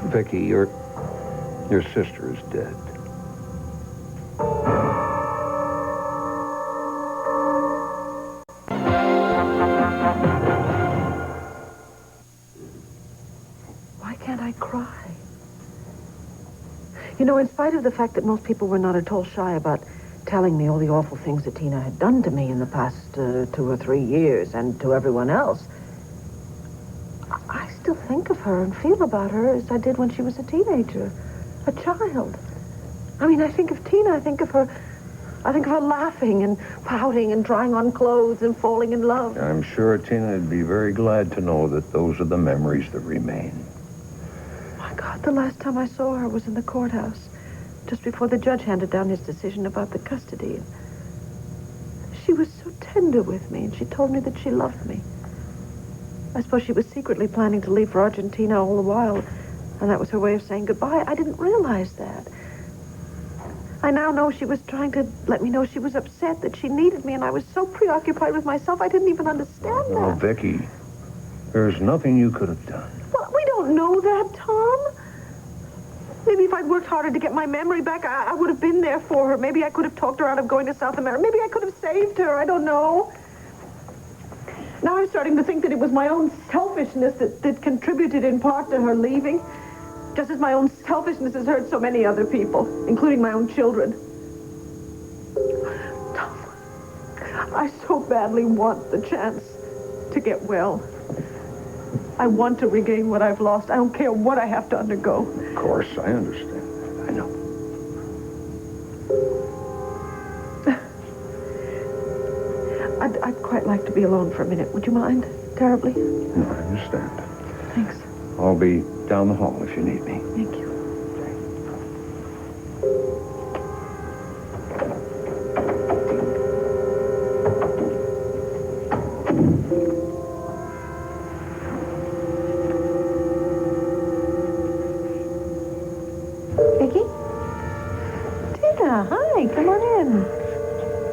Vicky, your sister is dead. Why can't I cry? You know, in spite of the fact that most people were not at all shy about telling me all the awful things that Tina had done to me in the past 2 or 3 years and to everyone else, I still think of her and feel about her as I did when she was a teenager, a child. I mean, I think of Tina, I think of her laughing and pouting and trying on clothes and falling in love. I'm sure Tina would be very glad to know that those are the memories that remain. My God, the last time I saw her was in the courthouse, just before the judge handed down his decision about the custody. She was so tender with me, and she told me that she loved me. I suppose she was secretly planning to leave for Argentina all the while, and that was her way of saying goodbye. I didn't realize that. I now know she was trying to let me know she was upset, that she needed me, and I was so preoccupied with myself I didn't even understand that. Oh, Vicky, there's nothing you could have done. Well, we don't know that, Tom. Maybe if I'd worked harder to get my memory back, I would have been there for her. Maybe I could have talked her out of going to South America. Maybe I could have saved her. I don't know. Now I'm starting to think that it was my own selfishness that contributed in part to her leaving. Just as my own selfishness has hurt so many other people, including my own children. Tom, I so badly want the chance to get well. I want to regain what I've lost. I don't care what I have to undergo. Of course, I understand that. I know. I'd quite like to be alone for a minute. Would you mind? Terribly? No, I understand. Thanks. I'll be down the hall if you need me. Thank you. Vicky? Tina, hi. Come on in.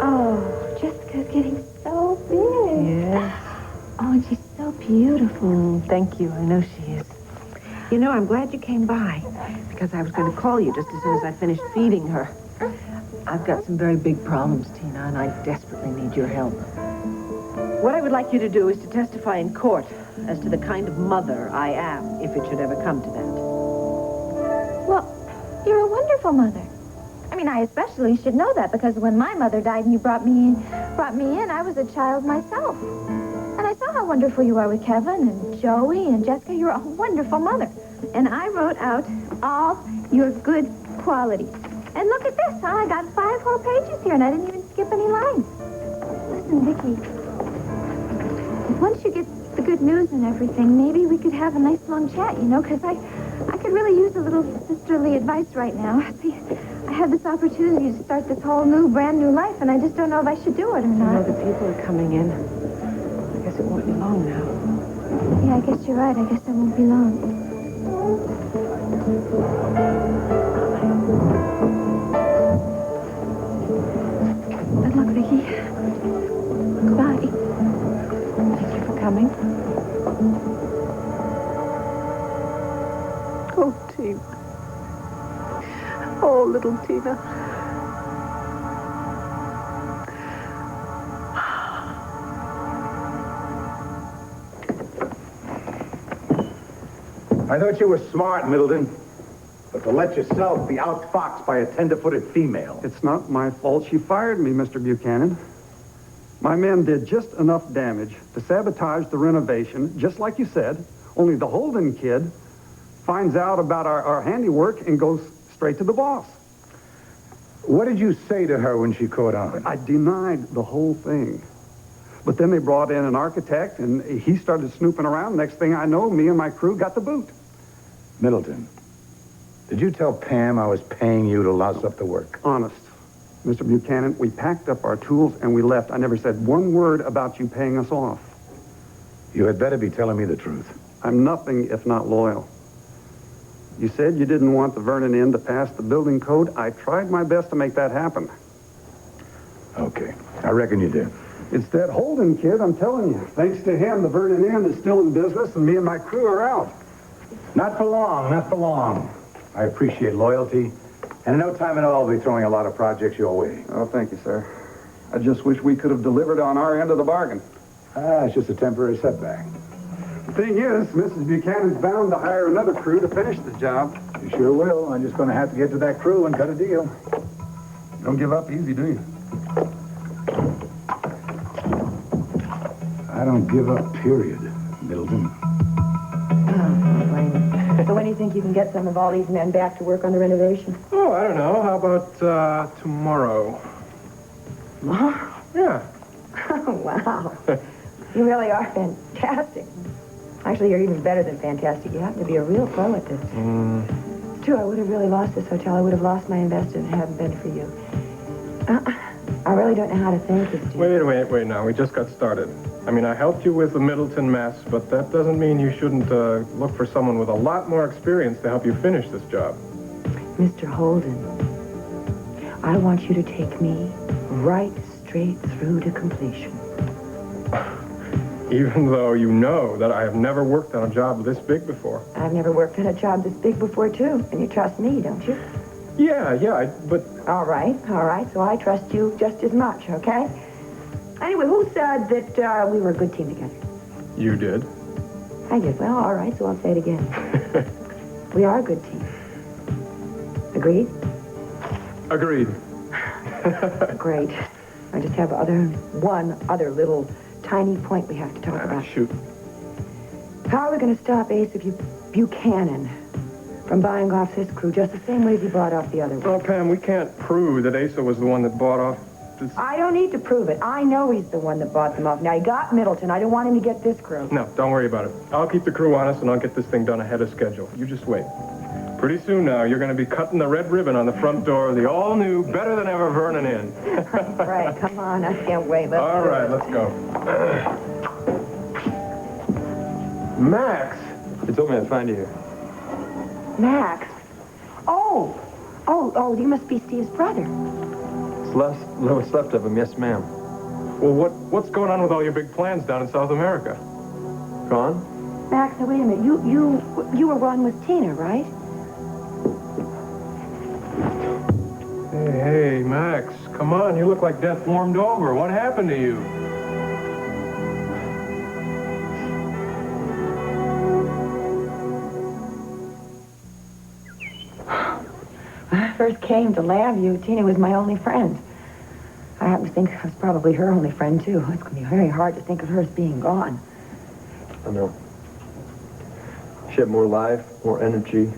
Oh, Jessica's getting so big. Yes. Oh, and she's so beautiful. Thank you. I know she is. You know, I'm glad you came by, because I was going to call you just as soon as I finished feeding her. I've got some very big problems, Tina, and I desperately need your help. What I would like you to do is to testify in court as to the kind of mother I am, if it should ever come to that. Well, you're a wonderful mother. I mean, I especially should know that, because when my mother died and you brought me in, I was a child myself. And I saw how wonderful you are with Kevin and Joey and Jessica. You're a wonderful mother. And I wrote out all your good qualities. And look at this, huh? I got 5 whole pages here, and I didn't even skip any lines. Listen, Vicky, once you get the good news and everything, maybe we could have a nice long chat, you know, because I could really use a little sisterly advice right now. See, I have this opportunity to start this whole brand new life, and I just don't know if I should do it or not. You know, the people are coming in. I guess it won't be long now. Yeah, I guess you're right. I guess I won't be long. Good luck, Vicky. Goodbye. Thank you for coming. Oh, Tina. Oh, little Tina. I thought you were smart, Middleton. But to let yourself be outfoxed by a tender-footed female. It's not my fault. She fired me, Mr. Buchanan. My men did just enough damage to sabotage the renovation, just like you said, only the Holden kid finds out about our handiwork and goes straight to the boss. What did you say to her when she caught on? I denied the whole thing. But then they brought in an architect, and he started snooping around. Next thing I know, me and my crew got the boot. Middleton, did you tell Pam I was paying you to louse up the work? Honest. Mr. Buchanan, we packed up our tools and we left. I never said one word about you paying us off. You had better be telling me the truth. I'm nothing if not loyal. You said you didn't want the Vernon Inn to pass the building code. I tried my best to make that happen. Okay, I reckon you did. It's that Holden kid, I'm telling you. Thanks to him, the Vernon Inn is still in business, and me and my crew are out. Not for long, not for long. I appreciate loyalty. And in no time at all, I'll be throwing a lot of projects your way. Oh, thank you, sir. I just wish we could have delivered on our end of the bargain. It's just a temporary setback. The thing is, Mrs. Buchanan's bound to hire another crew to finish the job. You sure will. I'm just going to have to get to that crew and cut a deal. You don't give up easy, do you? I don't give up, period, Middleton. So when do you think you can get some of all these men back to work on the renovation? Oh, I don't know. How about tomorrow? Tomorrow? Yeah. Oh, wow. You really are fantastic. Actually, you're even better than fantastic. You happen to be a real pro at this. It's true, I would have really lost this hotel. I would have lost my investment if it hadn't been for you. I really don't know how to thank you, Steve. Wait now. We just got started. I mean, I helped you with the Middleton mess, but that doesn't mean you shouldn't look for someone with a lot more experience to help you finish this job. Mr. Holden, I want you to take me right straight through to completion. Even though you know that I have never worked on a job this big before. I've never worked on a job this big before, too. And you trust me, don't you? Yeah, but... All right. So I trust you just as much, okay? Anyway, who said that we were a good team together? You did. I did. Well, all right, so I'll say it again. We are a good team. Agreed? Agreed. Great. I just have one other little tiny point we have to talk about. Shoot. How are we going to stop Asa Buchanan from buying off this crew just the same way as he bought off the other one? Well, Pam, we can't prove that Asa was the one that bought off this... I don't need to prove it. I know he's the one that bought them off. Now, he got Middleton. I don't want him to get this crew. No, don't worry about it. I'll keep the crew honest, and I'll get this thing done ahead of schedule. You just wait. Pretty soon now, you're going to be cutting the red ribbon on the front door of the all-new, better-than-ever Vernon Inn. Right, come on. I can't wait. All right, let's go. Max! You told me I'd find you here. Max. Oh, you must be Steve's brother. What's left of him, yes, ma'am. Well, what's going on with all your big plans down in South America? Gone? Max, now wait a minute. You were one with Tina, right? Hey, Max, come on. You look like death warmed over. What happened to you? When I first came to LabView, Tina was my only friend. I happen to think I was probably her only friend, too. It's going to be very hard to think of her as being gone. I know. She had more life, more energy.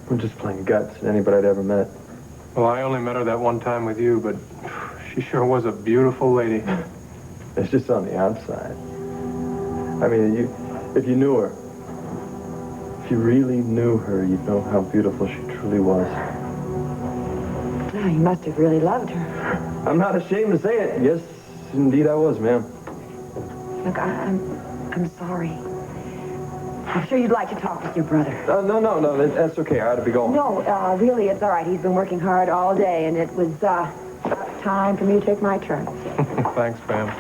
More just plain guts than anybody I'd ever met. Well, I only met her that one time with you, but she sure was a beautiful lady. It's just on the outside. I mean, if you knew her, if you really knew her, you'd know how beautiful she truly was. Oh, you must have really loved her. I'm not ashamed to say it. Yes, indeed I was, ma'am. Look, I'm sorry. I'm sure you'd like to talk with your brother. No, that's okay. I ought to be going. No, really, it's all right. He's been working hard all day, and it was time for me to take my turn. Thanks, Pam.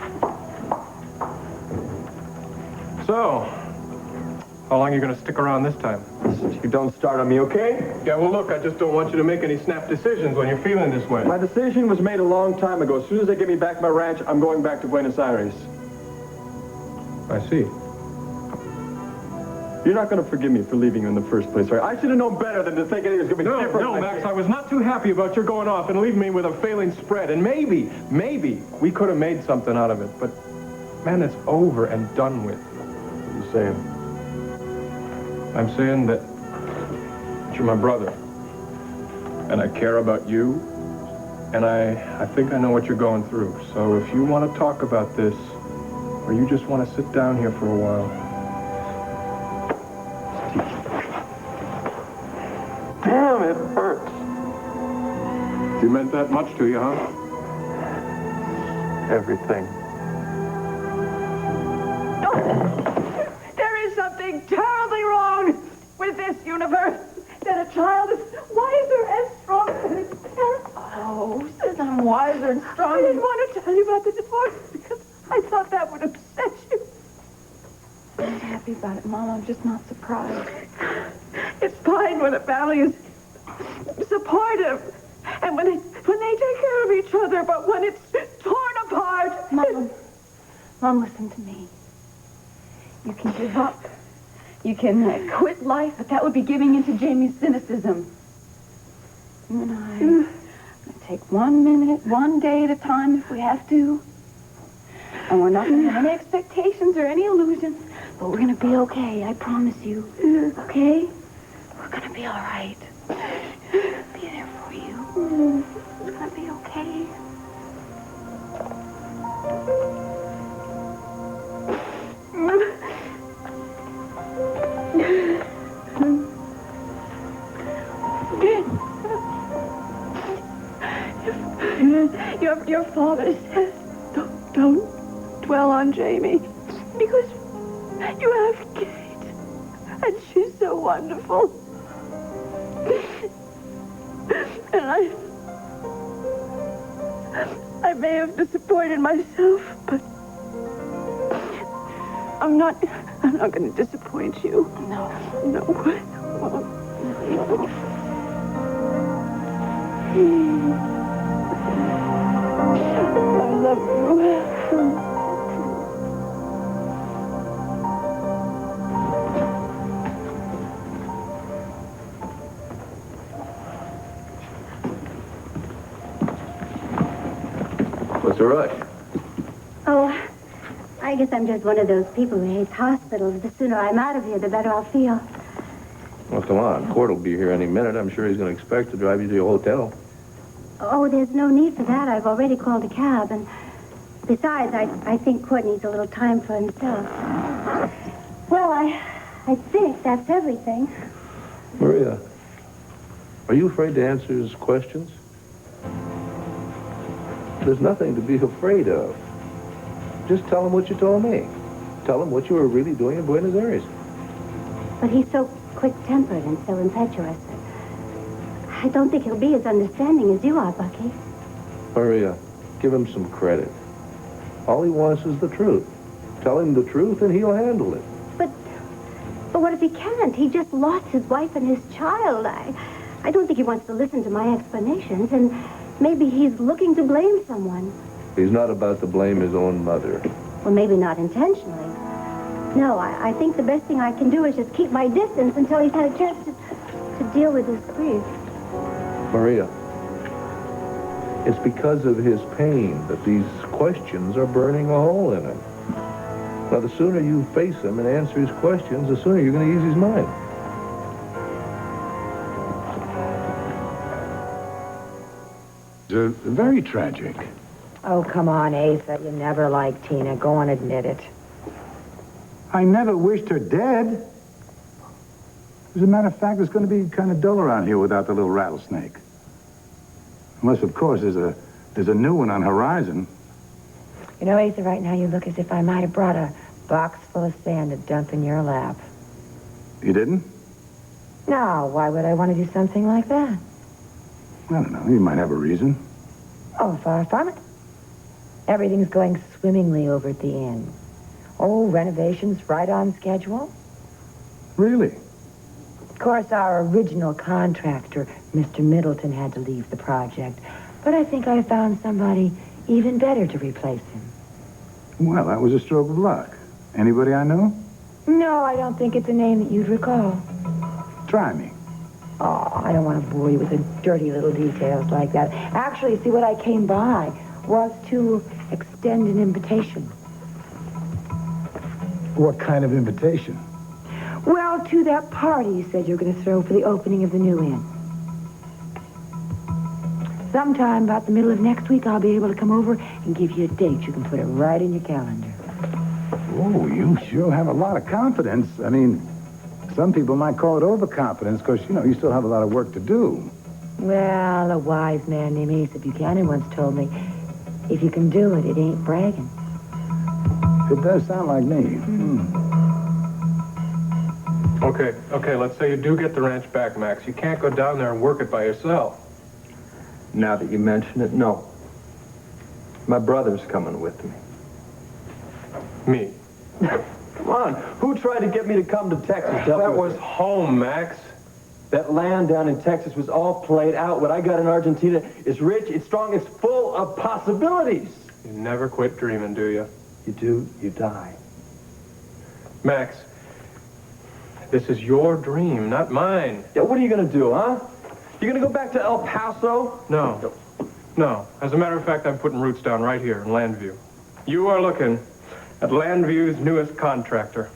So, how long are you going to stick around this time? You don't start on me, okay? Yeah, well, look, I just don't want you to make any snap decisions when you're feeling this way. My decision was made a long time ago. As soon as they get me back my ranch, I'm going back to Buenos Aires. I see. You're not going to forgive me for leaving you in the first place, right? I should have known better than to think anything was going to be different. No, Max, I was not too happy about your going off and leaving me with a failing spread. And maybe we could have made something out of it. But, man, it's over and done with. What are you saying? I'm saying that you're my brother. And I care about you. And I think I know what you're going through. So if you want to talk about this, or you just want to sit down here for a while... Damn, it hurts. You meant that much to you, huh? Everything. There is something terribly wrong with this universe. That a child is wiser and stronger than its parents. Oh, since I'm wiser and stronger. I didn't want to tell you about the divorce because I thought that would upset you. not happy about it, Mom. I'm just not surprised. It's fine when a family is supportive and when they take care of each other, but when it's torn apart... Mom, listen to me. You can give up. You can quit life, but that would be giving in to Jamie's cynicism. You and I take 1 minute, 1 day at a time if we have to. And we're not going to have any expectations or any illusions, but we're going to be okay, I promise you. Okay? We're going to be all right. Be there for you. It's going to be okay. Your father says, don't dwell on Jamie, because you have Kate, and she's so wonderful. And I may have disappointed myself, but I'm not going to disappoint you. No. No. I love you. What's the rush? Oh, I guess I'm just one of those people who hates hospitals. The sooner I'm out of here, the better I'll feel. Well, come on. Court will be here any minute. I'm sure he's going to expect to drive you to your hotel. Oh, there's no need for that. I've already called a cab, and besides, I think Court needs a little time for himself. Well, I think that's everything. Maria, are you afraid to answer his questions? There's nothing to be afraid of. Just tell him what you told me. Tell him what you were really doing in Buenos Aires. But he's so quick-tempered and so impetuous. I don't think he'll be as understanding as you are, Bucky. Maria, give him some credit. All he wants is the truth. Tell him the truth and he'll handle it. But what if he can't? He just lost his wife and his child. I don't think he wants to listen to my explanations, and maybe he's looking to blame someone. He's not about to blame his own mother. Well, maybe not intentionally. No, I think the best thing I can do is just keep my distance until he's had a chance to deal with his grief. Maria, it's because of his pain that these questions are burning a hole in him. Now, the sooner you face him and answer his questions, the sooner you're going to ease his mind. Very tragic. Oh, come on, Asa. You never liked Tina. Go and admit it. I never wished her dead. As a matter of fact, it's going to be kind of dull around here without the little rattlesnake. Unless, of course, there's a new one on horizon. You know, Asa, right now you look as if I might have brought a box full of sand to dump in your lap. You didn't? No, why would I want to do something like that? I don't know. You might have a reason. Oh, far from it. Everything's going swimmingly over at the inn. Oh, renovations right on schedule. Really? Of course, our original contractor, Mr. Middleton, had to leave the project. But I think I found somebody even better to replace him. Well, that was a stroke of luck. Anybody I know? No, I don't think it's a name that you'd recall. Try me. Oh, I don't want to bore you with the dirty little details like that. Actually, see, what I came by was to extend an invitation. What kind of invitation? Well, to that party you said you were going to throw for the opening of the new inn. Sometime about the middle of next week, I'll be able to come over and give you a date. You can put it right in your calendar. Oh, you sure have a lot of confidence. I mean, some people might call it overconfidence because, you still have a lot of work to do. Well, a wise man named Asa Buchanan once told me, if you can do it, it ain't bragging. It does sound like me. Okay, let's say you do get the ranch back, Max. You can't go down there and work it by yourself. Now that you mention it, no. My brother's coming with me. Me. Come on. Who tried to get me to come to Texas? That was home, Max. That land down in Texas was all played out. What I got in Argentina is rich, it's strong, it's full of possibilities. You never quit dreaming, do you? You do, you die. Max, this is your dream, not mine. Yeah, what are you going to do, huh? You going to go back to El Paso? No. No. As a matter of fact, I'm putting roots down right here in Landview. You are looking at Landview's newest contractor.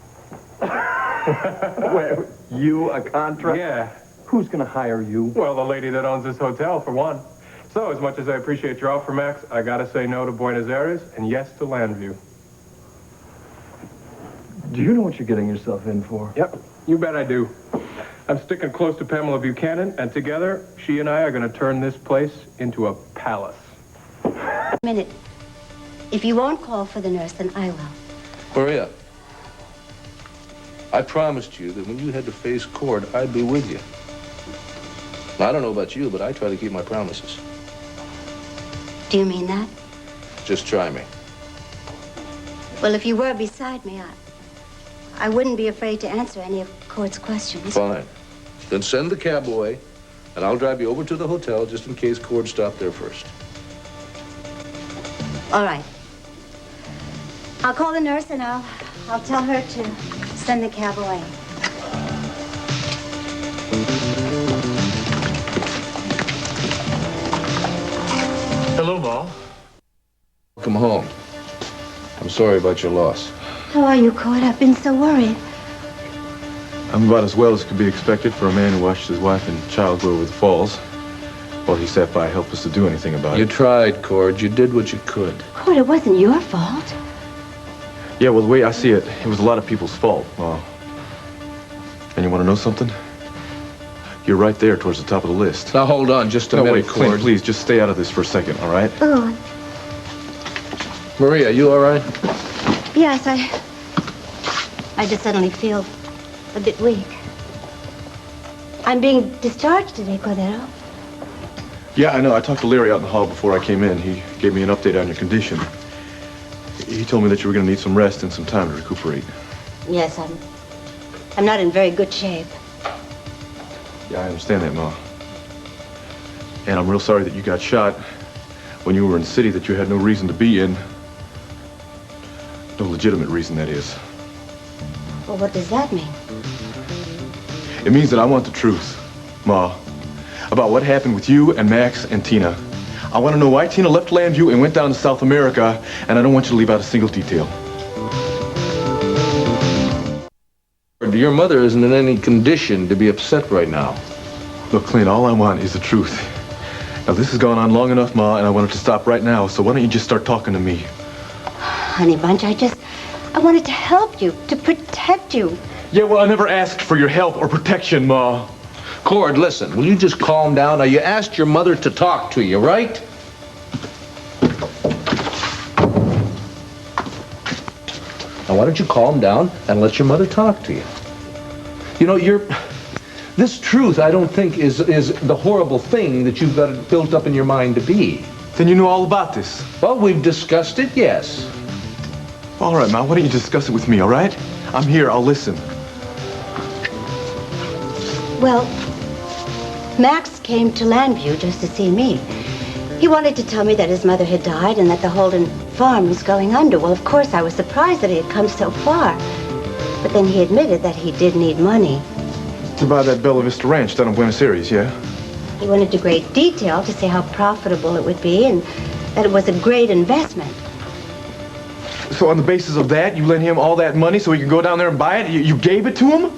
Wait, you a contractor? Yeah. Who's going to hire you? Well, the lady that owns this hotel, for one. So, as much as I appreciate your offer, Max, I gotta say no to Buenos Aires and yes to Landview. Do you know what you're getting yourself in for? Yep, you bet I do. I'm sticking close to Pamela Buchanan, and together, she and I are gonna turn this place into a palace. A minute. If you won't call for the nurse, then I will. Maria, I promised you that when you had to face Cord, I'd be with you. Now, I don't know about you, but I try to keep my promises. Do you mean that? Just try me. Well, if you were beside me, I wouldn't be afraid to answer any of Cord's questions. Fine. Then send the cab away, and I'll drive you over to the hotel just in case Cord stopped there first. All right. I'll call the nurse and I'll tell her to send the cab away. Hello, Ma. Welcome home. I'm sorry about your loss. How are you, Cord? I've been so worried. I'm about as well as could be expected for a man who watched his wife and child go over the falls while he sat by helpless to do anything about You it. tried, Cord. You did what you could. Cord, it wasn't your fault. Yeah, well, the way I see it, it was a lot of people's fault, Ma. And you want to know something? You're right there towards the top of the list. Now, hold on just a minute, wait, Clint, Cord. please, just stay out of this for a second, all right? Oh, Maria, you all right? yes, I just suddenly feel a bit weak. I'm being discharged today, Cordero. Yeah, I know. I talked to Larry out in the hall before I came in. He gave me an update on your condition. He told me that you were going to need some rest and some time to recuperate. Yes, I'm not in very good shape. Yeah, I understand that, Ma. And I'm real sorry that you got shot when you were in a city that you had no reason to be in. No legitimate reason, that is. Well, what does that mean? It means that I want the truth, Ma, about what happened with you and Max and Tina. I want to know why Tina left Landview and went down to South America, and I don't want you to leave out a single detail. Your mother isn't in any condition to be upset right now. Look, Clint, all I want is the truth. Now, this has gone on long enough, Ma, and I want it to stop right now, so why don't you just start talking to me? Honey Bunch, I wanted to help you, to protect you. Yeah, well, I never asked for your help or protection, Ma. Cord, listen, will you just calm down? Now, you asked your mother to talk to you, right? Now, why don't you calm down and let your mother talk to you? You know, this truth, I don't think, is the horrible thing that you've got it built up in your mind to be. Then you know all about this. Well, we've discussed it, yes. All right, Ma, why don't you discuss it with me, all right? I'm here, I'll listen. Well, Max came to Landview just to see me. He wanted to tell me that his mother had died and that the Holden farm was going under. Well, of course, I was surprised that he had come so far. But then he admitted that he did need money. To buy that Bella Vista Ranch down in Buenos Aires, yeah? He went into great detail to say how profitable it would be and that it was a great investment. So on the basis of that, you lent him all that money so he could go down there and buy it? You gave it to him?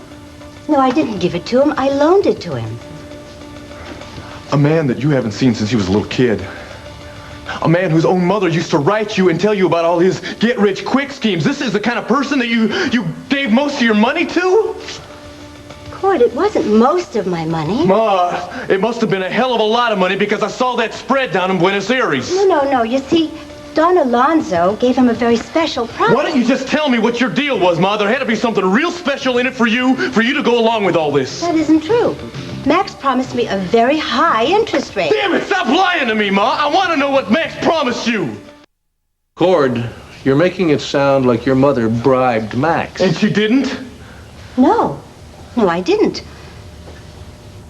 No, I didn't give it to him. I loaned it to him. A man that you haven't seen since he was a little kid. A man whose own mother used to write you and tell you about all his get-rich-quick schemes. This is the kind of person that you gave most of your money to? Cord, it wasn't most of my money. Ma, it must have been a hell of a lot of money because I saw that spread down in Buenos Aires. No. You see, Don Alonzo gave him a very special price. Why don't you just tell me what your deal was, Ma? There had to be something real special in it for you to go along with all this. That isn't true. Max promised me a very high interest rate. Damn it, stop lying to me, Ma. I want to know what Max promised you. Cord, You're making it sound like your mother bribed Max. And she didn't? No. No, I didn't.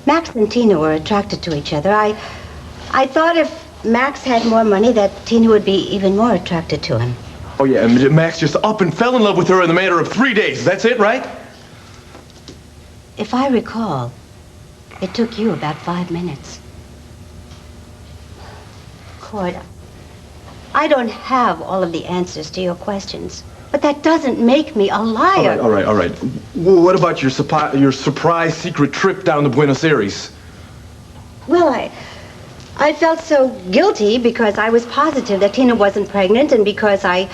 Max and Tina were attracted to each other. I thought if Max had more money, that Tina would be even more attracted to him. Oh, yeah, and Max just up and fell in love with her in the matter of 3 days. That's it, right? If I recall, it took you about 5 minutes. Cord, I don't have all of the answers to your questions, but that doesn't make me a liar. All right. What about your surprise secret trip down to Buenos Aires? Well, I felt so guilty because I was positive that Tina wasn't pregnant and because I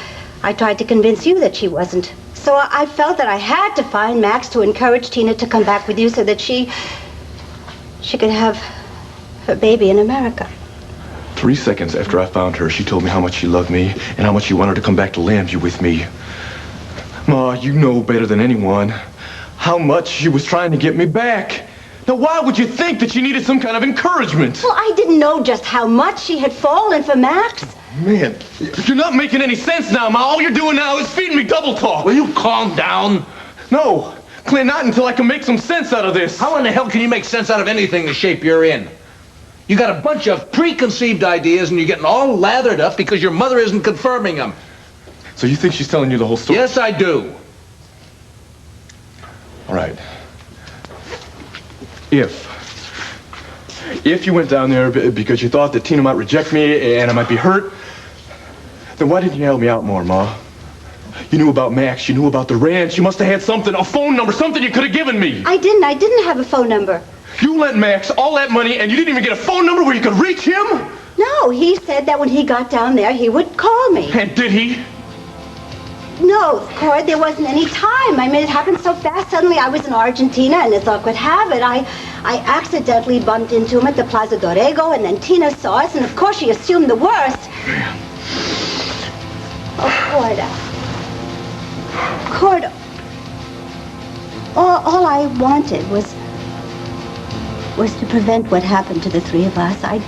tried to convince you that she wasn't. So I felt that I had to find Max to encourage Tina to come back with you so that she could have her baby in America. 3 seconds after I found her, she told me how much she loved me and how much she wanted to come back to Lambview with me. Ma, you know better than anyone how much she was trying to get me back. Now, why would you think that she needed some kind of encouragement? Well, I didn't know just how much she had fallen for Max. Man, you're not making any sense now, Ma. All you're doing now is feeding me double talk. Will you calm down? No, Clint, not until I can make some sense out of this. How in the hell can you make sense out of anything the shape you're in? You got a bunch of preconceived ideas and you're getting all lathered up because your mother isn't confirming them. So you think she's telling you the whole story? Yes, I do. All right. If you went down there because you thought that Tina might reject me and I might be hurt, then why didn't you help me out more, Ma? You knew about Max, you knew about the ranch, you must have had something, a phone number, something you could have given me. I didn't have a phone number. You lent Max all that money and you didn't even get a phone number where you could reach him? No, he said that when he got down there, he would call me. And did he? No, Cord, there wasn't any time. I mean, it happened so fast. Suddenly I was in Argentina, and as luck would have it, I accidentally bumped into him at the Plaza Dorrego, and then Tina saw us, and of course she assumed the worst. Oh, Cord, all I wanted was to prevent what happened to the three of us. I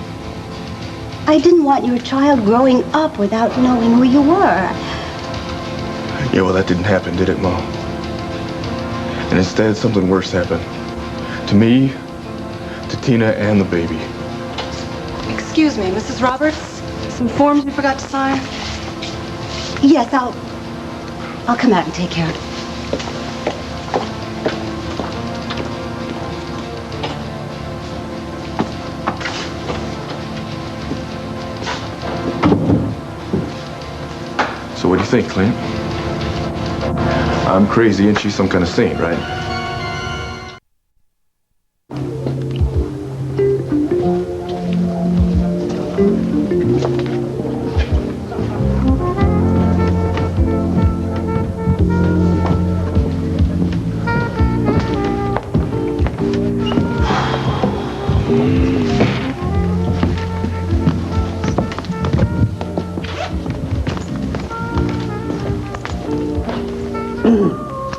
didn't want your child growing up without knowing who you were. Yeah, well, that didn't happen, did it, Ma? And instead, something worse happened. To me, to Tina, and the baby. Excuse me, Mrs. Roberts? Some forms we forgot to sign? Yes, I'll come out and take care of it. So what do you think, Clint? I'm crazy and she's some kind of saint, right?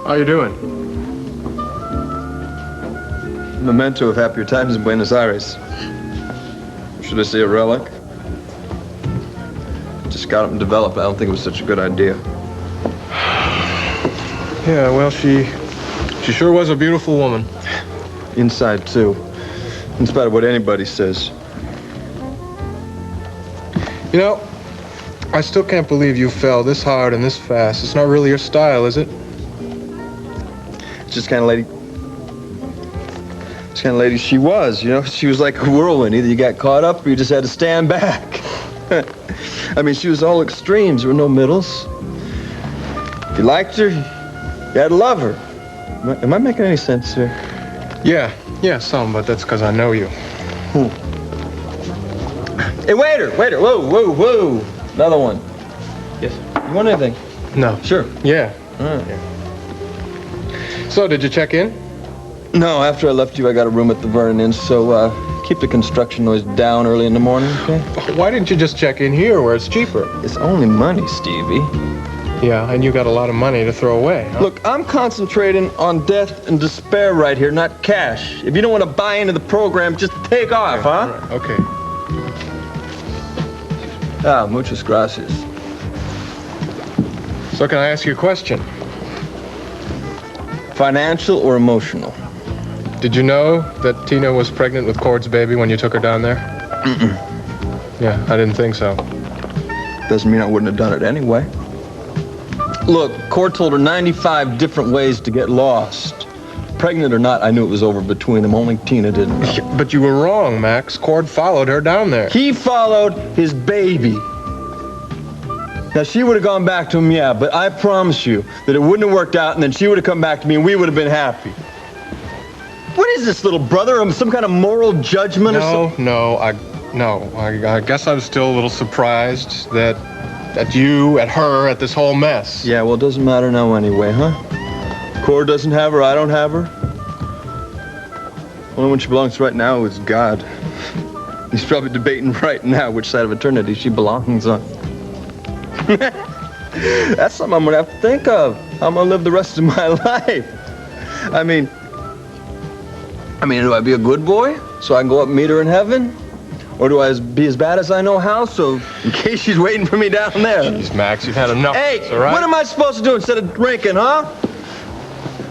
How you doing? Memento of happier times in Buenos Aires. Should I say a relic? Just got up and developed. I don't think it was such a good idea. Yeah, well, she sure was a beautiful woman. Inside, too. In spite of what anybody says. You know, I still can't believe you fell this hard and this fast. It's not really your style, is it? Just kind of lady she was, you know? She was like a whirlwind. Either you got caught up or you just had to stand back. I mean, she was all extremes. There were no middles. If you liked her, you had to love her. Am I making any sense here? Yeah, some, but that's because I know you. Hey, waiter, whoa. Another one. Yes. You want anything? No. Sure. Yeah. All right. Yeah. So, did you check in? No, after I left you, I got a room at the Vernon Inn, so keep the construction noise down early in the morning, okay? Why didn't you just check in here where it's cheaper? It's only money, Stevie. Yeah, and you got a lot of money to throw away, huh? Look, I'm concentrating on death and despair right here, not cash. If you don't want to buy into the program, just take off, huh? Right. Okay. Ah, muchas gracias. So can I ask you a question? Financial or emotional? Did you know that Tina was pregnant with Cord's baby when you took her down there? Yeah, I didn't think so. Doesn't mean I wouldn't have done it anyway. Look, Cord told her 95 different ways to get lost. Pregnant or not, I knew it was over between them. Only Tina didn't know. But you were wrong, Max. Cord followed her down there. He followed his baby. Now, she would have gone back to him, yeah, but I promise you that it wouldn't have worked out, and then she would have come back to me, and we would have been happy. What is this, little brother? Some kind of moral judgment or something? I guess I was still a little surprised at you, at her, at this whole mess. Yeah, well, it doesn't matter now anyway, huh? Cord doesn't have her, I don't have her. Only one she belongs to right now is God. He's probably debating right now which side of eternity she belongs on. That's something I'm gonna have to think of. How I'm gonna live the rest of my life. I mean, do I be a good boy so I can go up and meet her in heaven? Or do I be as bad as I know how, so in case she's waiting for me down there? Jeez, Max, you've had enough. Hey, all right? What am I supposed to do instead of drinking, huh?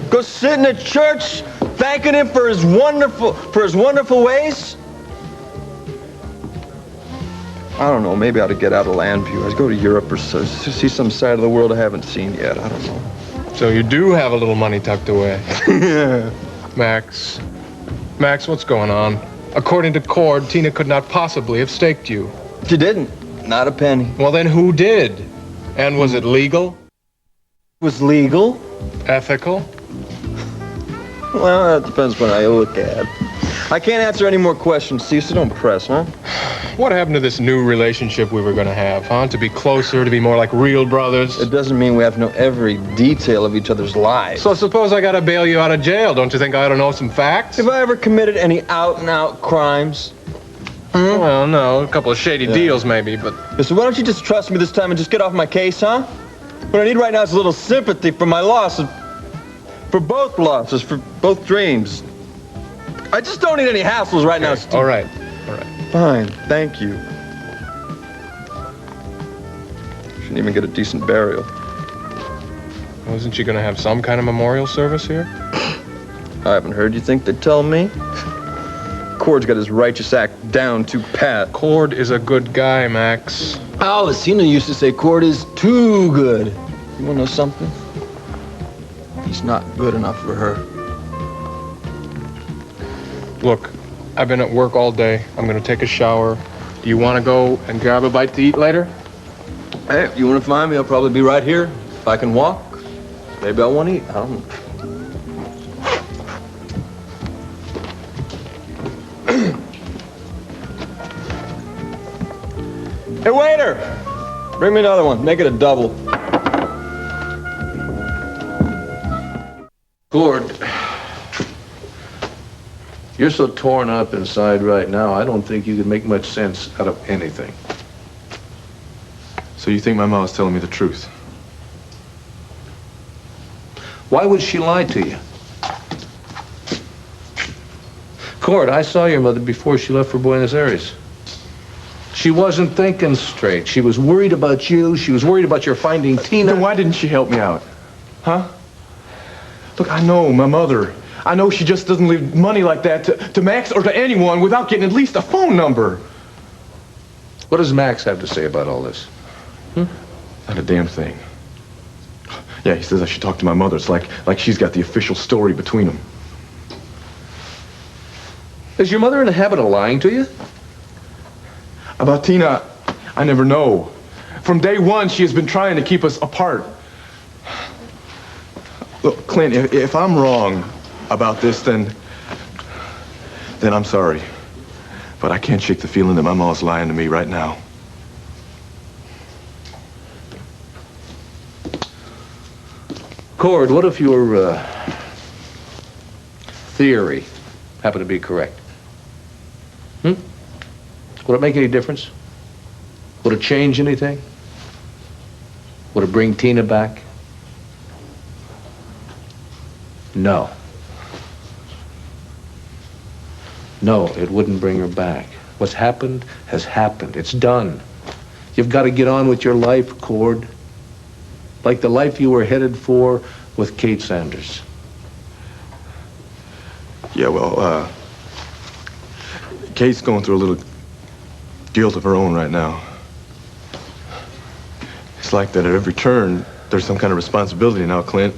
Go sit in a church thanking him for his wonderful ways? I don't know, maybe I ought to get out of Landview. I'd go to Europe or so, see some side of the world I haven't seen yet. I don't know. So you do have a little money tucked away. Yeah. Max, what's going on? According to Cord, Tina could not possibly have staked you. She didn't. Not a penny. Well, then who did? And was it legal? It was legal. Ethical? Well, that depends what I look at. I can't answer any more questions, Steve, so don't press, huh? What happened to this new relationship we were going to have, huh? To be closer, to be more like real brothers? It doesn't mean we have to know every detail of each other's lives. So suppose I got to bail you out of jail. Don't you think I ought to know some facts? Have I ever committed any out-and-out crimes? Well, no. A couple of shady deals, maybe, but... So why don't you just trust me this time and just get off my case, huh? What I need right now is a little sympathy for my loss. For both losses, for both dreams. I just don't need any hassles right now, Steve. All right. Fine, thank you. Shouldn't even get a decent burial. Wasn't she going to have some kind of memorial service here? I haven't heard. You think they'd tell me? Cord's got his righteous act down to pat. Cord is a good guy, Max. Oh, Cena used to say Cord is too good. You want to know something? He's not good enough for her. Look, I've been at work all day. I'm going to take a shower. Do you want to go and grab a bite to eat later? Hey, if you want to find me, I'll probably be right here. If I can walk, maybe I won't eat. I don't know. Hey, waiter! Bring me another one. Make it a double. Cord, you're so torn up inside right now, I don't think you can make much sense out of anything. So you think my mom's telling me the truth? Why would she lie to you? Cord, I saw your mother before she left for Buenos Aires. She wasn't thinking straight. She was worried about you. She was worried about your finding Tina. Then why didn't she help me out? Huh? Look, I know my mother. I know she just doesn't leave money like that to Max or to anyone without getting at least a phone number. What does Max have to say about all this? Not a damn thing. Yeah, he says I should talk to my mother. It's like she's got the official story between them. Is your mother in the habit of lying to you? About Tina, I never know. From day one, she has been trying to keep us apart. Look, Clint, if I'm wrong about this, then I'm sorry. But I can't shake the feeling that my mom's lying to me right now. Cord, what if your theory happened to be correct? Would it make any difference? Would it change anything? Would it bring Tina back? No. No, it wouldn't bring her back. What's happened has happened. It's done. You've got to get on with your life, Cord. Like the life you were headed for with Kate Sanders. Yeah, well, Kate's going through a little guilt of her own right now. It's like that at every turn, there's some kind of responsibility now, Clint.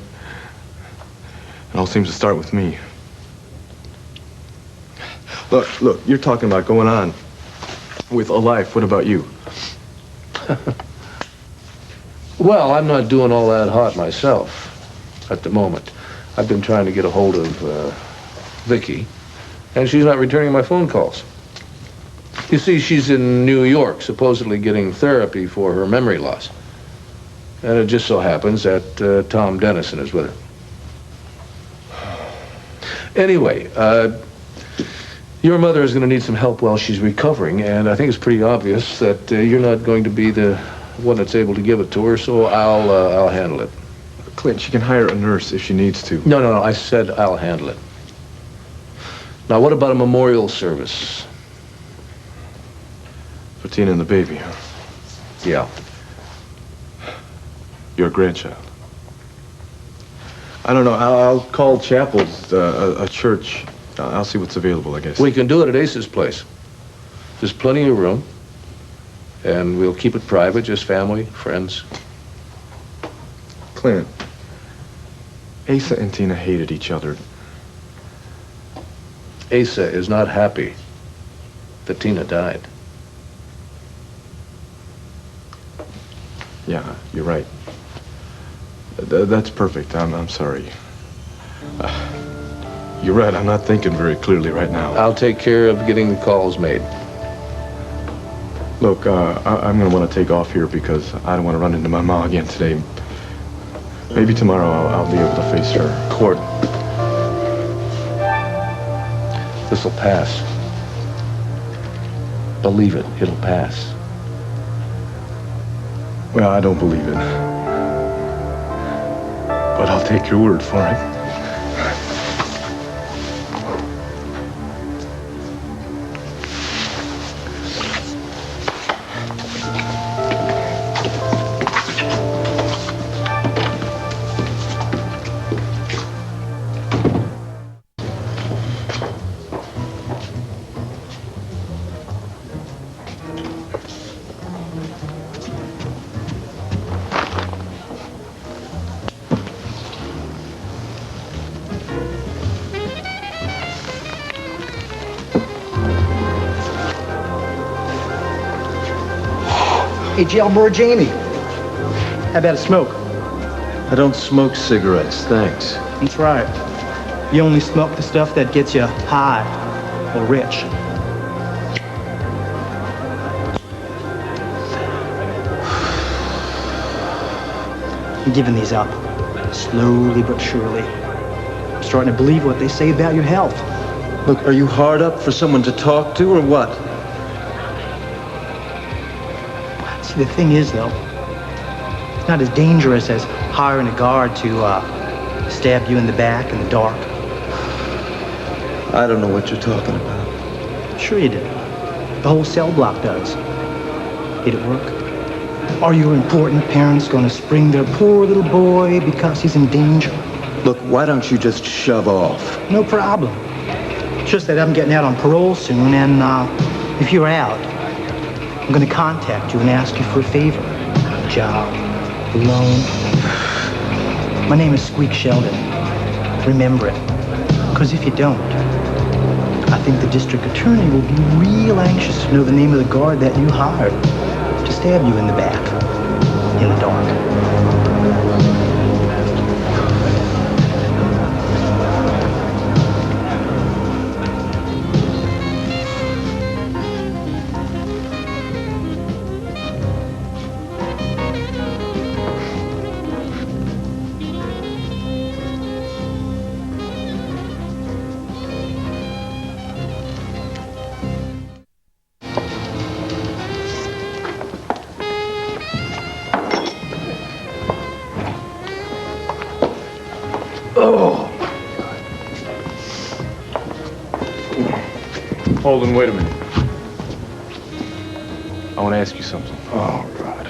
It all seems to start with me. Look, you're talking about going on with a life. What about you? Well, I'm not doing all that hot myself at the moment. I've been trying to get a hold of Vicky, and she's not returning my phone calls. You see, she's in New York, supposedly getting therapy for her memory loss. And it just so happens that Tom Dennison is with her. Anyway, your mother is going to need some help while she's recovering, and I think it's pretty obvious that you're not going to be the one that's able to give it to her, so I'll handle it. Clint, she can hire a nurse if she needs to. No, I said I'll handle it. Now, what about a memorial service? For Tina and the baby, huh? Yeah. Your grandchild. I don't know. I'll call Chapel's, a church. I'll see what's available, I guess. We can do it at Ace's place. There's plenty of room. And we'll keep it private, just family, friends. Clint, Asa and Tina hated each other. Asa is not happy that Tina died. Yeah, you're right. That's perfect. I'm sorry. You're right. I'm not thinking very clearly right now. I'll take care of getting the calls made. Look, I'm going to want to take off here because I don't want to run into my ma again today. Maybe tomorrow I'll be able to face her. Court. This'll pass. Believe it, it'll pass. Well, I don't believe it. But I'll take your word for it. Hey, Jailbird Jamie. How about a smoke? I don't smoke cigarettes, thanks. That's right. You only smoke the stuff that gets you high or rich. I'm giving these up, slowly but surely. I'm starting to believe what they say about your health. Look, are you hard up for someone to talk to or what? See, the thing is, though, it's not as dangerous as hiring a guard to stab you in the back in the dark. I don't know what you're talking about. Sure you do. The whole cell block does. Did it work? Are your important parents going to spring their poor little boy because he's in danger? Look, why don't you just shove off? No problem. It's just that I'm getting out on parole soon, and if you're out, I'm going to contact you and ask you for a favor. A job, a loan. My name is Squeak Sheldon. Remember it. Because if you don't, I think the district attorney will be real anxious to know the name of the guard that you hired to stab you in the back, in the dark. Holden, wait a minute. I want to ask you something. Oh, God.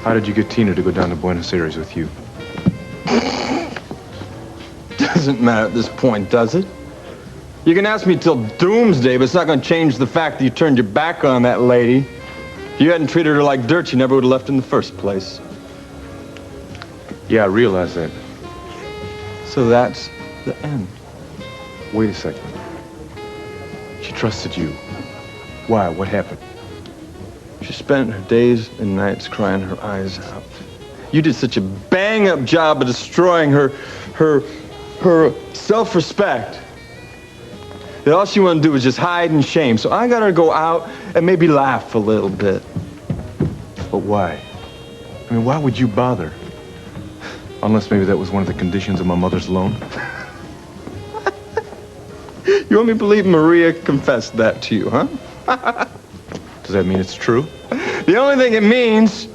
How did you get Tina to go down to Buenos Aires with you? Doesn't matter at this point, does it? You can ask me till doomsday, but it's not going to change the fact that you turned your back on that lady. If you hadn't treated her like dirt, you never would have left in the first place. Yeah, I realize that. So that's the end. Wait a second. She trusted you. Why? What happened? She spent her days and nights crying her eyes out. You did such a bang-up job of destroying her self-respect that all she wanted to do was just hide in shame. So I got her to go out and maybe laugh a little bit. But why? I mean, why would you bother? Unless maybe that was one of the conditions of my mother's loan. You want me to believe Maria confessed that to you, huh? Does that mean it's true? The only thing it means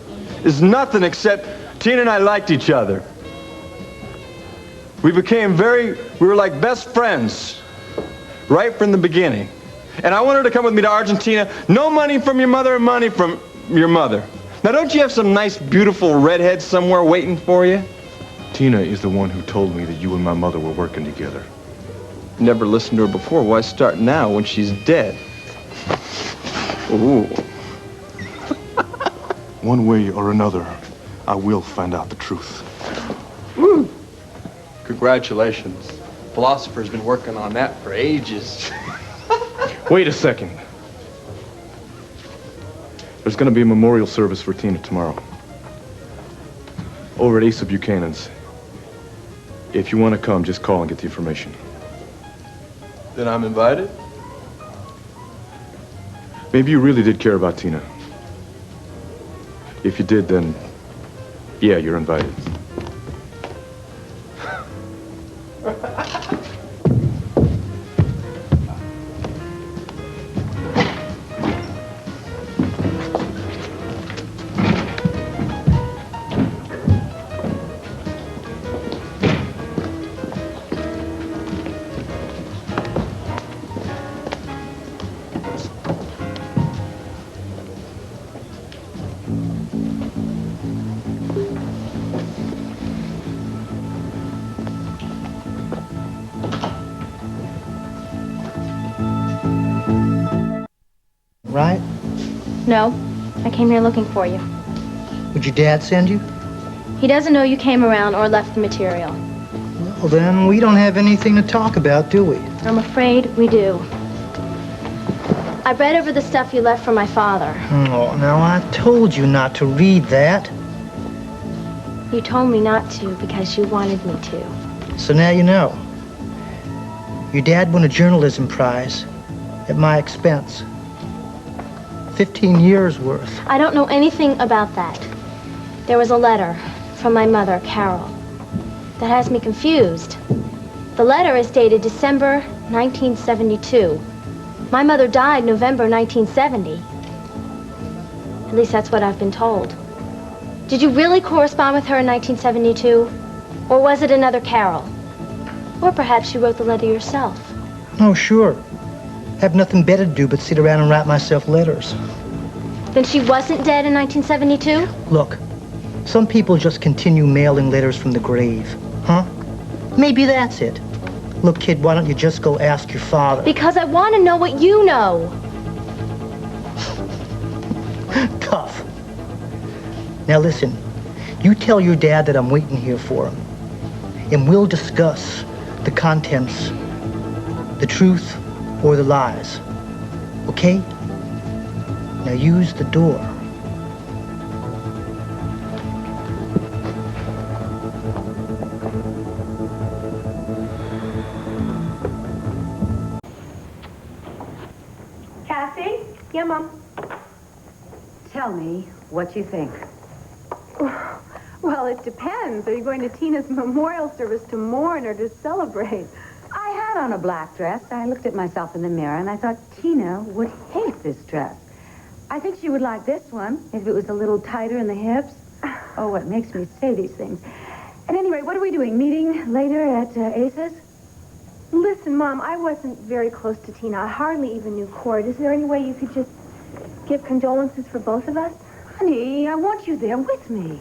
is nothing except Tina and I liked each other. We were like best friends right from the beginning. And I wanted her to come with me to Argentina. No money from your mother and money from your mother. Now, don't you have some nice, beautiful redhead somewhere waiting for you? Tina is the one who told me that you and my mother were working together. Never listened to her before. Why start now when she's dead? Ooh. One way or another, I will find out the truth. Woo. Congratulations. Philosopher's been working on that for ages. Wait a second. There's going to be a memorial service for Tina tomorrow. Over at Asa Buchanan's. If you want to come, just call and get the information. Then I'm invited? Maybe you really did care about Tina. If you did, then, yeah, you're invited. Right? No, I came here looking for you. Would your dad send you? He doesn't know you came around or left the material. Well, then we don't have anything to talk about, do we? I'm afraid we do. I read over the stuff you left for my father. Oh, now I told you not to read that. You told me not to because you wanted me to. So now you know. Your dad won a journalism prize at my expense. 15 years worth. I don't know anything about that. There was a letter from my mother, Carol, that has me confused. The letter is dated December 1972. My mother died November 1970. At least that's what I've been told. Did you really correspond with her in 1972? Or was it another Carol? Or perhaps you wrote the letter yourself? Oh, sure. Have nothing better to do but sit around and write myself letters. Then she wasn't dead in 1972? Look, some people just continue mailing letters from the grave, huh? Maybe that's it. Look, kid, why don't you just go ask your father? Because I want to know what you know. Tough. Now listen, you tell your dad that I'm waiting here for him, and we'll discuss the contents, the truth or the lies, okay? Now use the door. Cassie? Yeah, Mom. Tell me what you think. Well, it depends. Are you going to Tina's memorial service to mourn or to celebrate? I had on a black dress. I looked at myself in the mirror and I thought Tina would hate this dress. I think she would like this one if it was a little tighter in the hips. Oh, what makes me say these things. At any rate, what are we doing? Meeting later at Ace's? Listen, Mom, I wasn't very close to Tina. I hardly even knew Cord. Is there any way you could just give condolences for both of us? Honey, I want you there with me.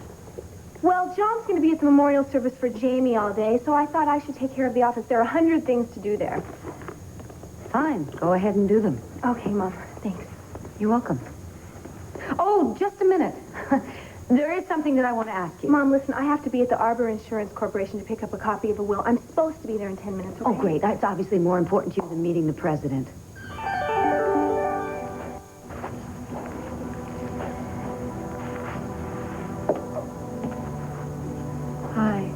Well, John's going to be at the memorial service for Jamie all day, so I thought I should take care of the office. There are 100 things to do there. Fine. Go ahead and do them. Okay, Mom. Thanks. You're welcome. Oh, just a minute. There is something that I want to ask you. Mom, listen, I have to be at the Arbor Insurance Corporation to pick up a copy of a will. I'm supposed to be there in 10 minutes, okay? Oh, great. That's obviously more important to you than meeting the president. Hi.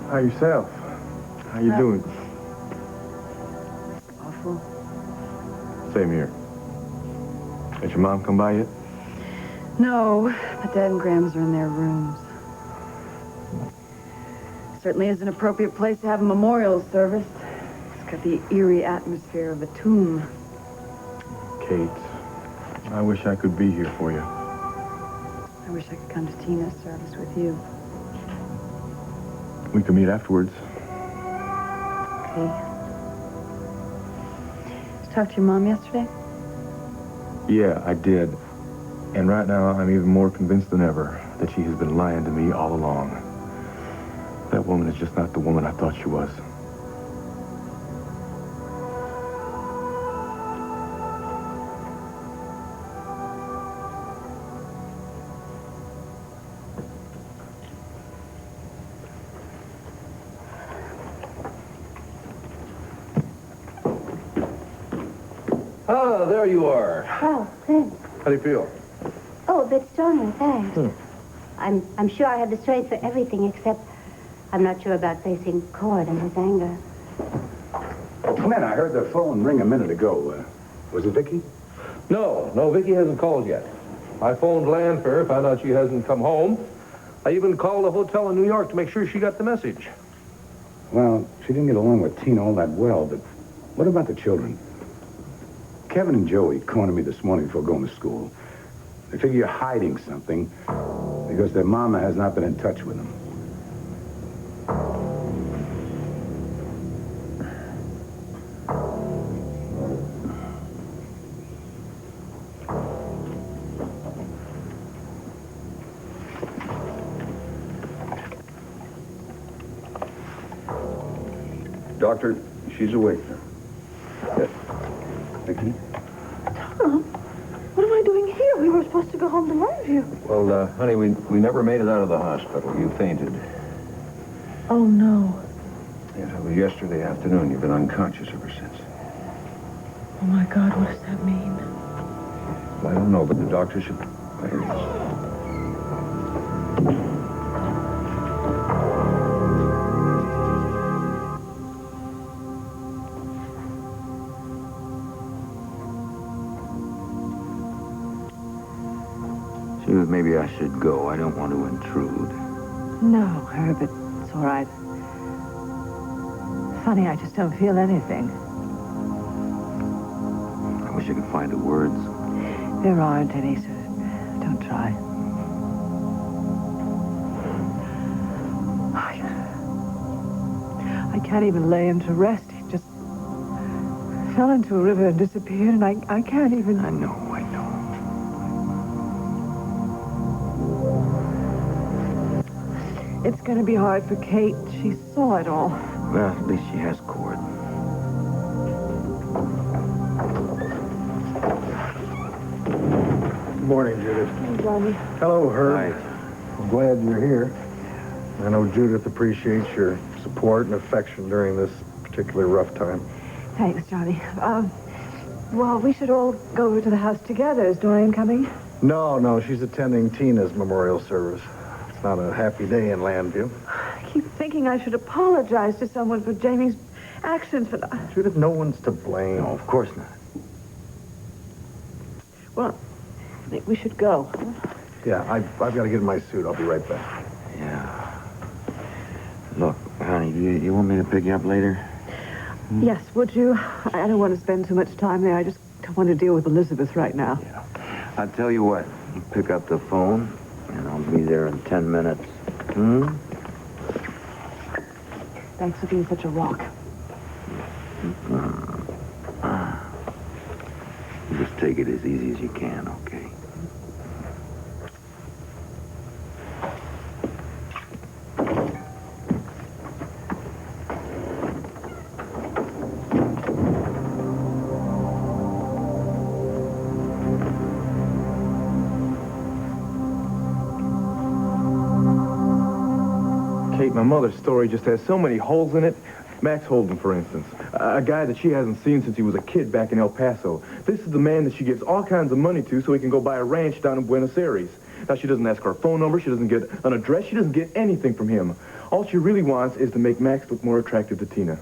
Hi, yourself. How you doing? Awful. Same here. Has your mom come by yet? No, but Dad and Grams are in their rooms. Certainly is an appropriate place to have a memorial service. It's got the eerie atmosphere of a tomb. Kate, I wish I could be here for you. I wish I could come to Tina's service with you. We can meet afterwards. Okay. Did you talk to your mom yesterday? Yeah, I did. And right now, I'm even more convinced than ever that she has been lying to me all along. That woman is just not the woman I thought she was. Ah, there you are. Oh, thanks. How do you feel? Oh, a bit stronger, thanks. I'm sure I have the strength for everything, except I'm not sure about facing Cord and his anger. Clint, I heard the phone ring a minute ago. Was it Vicky? No, Vicky hasn't called yet. I phoned Landfair, found out she hasn't come home. I even called a hotel in New York to make sure she got the message. Well, she didn't get along with Tina all that well, but what about the children? Kevin and Joey cornered me this morning before going to school. They figure you're hiding something because their mama has not been in touch with them. Doctor, she's awake. Yes. Vicky? Tom, what am I doing here? We were supposed to go home to Longview. Well, honey, we never made it out of the hospital. You fainted. Oh, no. Yes, it was yesterday afternoon. You've been unconscious ever since. Oh, my God, what does that mean? Well, I don't know, but the doctor should... There it is. Maybe I should go. I don't want to intrude. No, Herb, it's all right. Funny, I just don't feel anything. I wish I could find the words. There aren't any, so don't try. I can't even lay him to rest. He just fell into a river and disappeared, and I can't even... I know. It's going to be hard for Kate. She saw it all. Well, at least she has Cord. Good morning, Judith. Hey, Johnny. Hello, Herb. Hi. I'm glad you're here. I know Judith appreciates your support and affection during this particularly rough time. Thanks, Johnny. Well, we should all go over to the house together. Is Dorian coming? No, she's attending Tina's memorial service. It's not a happy day in Landview. I keep thinking I should apologize to someone for Jamie's actions, but... Judith, no one's to blame. No, of course not. Well, I think we should go. Yeah, I've got to get in my suit. I'll be right back. Yeah. Look, honey, you want me to pick you up later? Yes, would you? I don't want to spend too much time there. I just don't want to deal with Elizabeth right now. Yeah. I'll tell you what. You pick up the phone, and I'll be there in 10 minutes. Thanks for being such a rock. You just take it as easy as you can, okay? Kate, my mother's story just has so many holes in it. Max Holden, for instance, a guy that she hasn't seen since he was a kid back in El Paso. This is the man that she gives all kinds of money to so he can go buy a ranch down in Buenos Aires. Now, she doesn't ask for a phone number, she doesn't get an address, she doesn't get anything from him. All she really wants is to make Max look more attractive to Tina.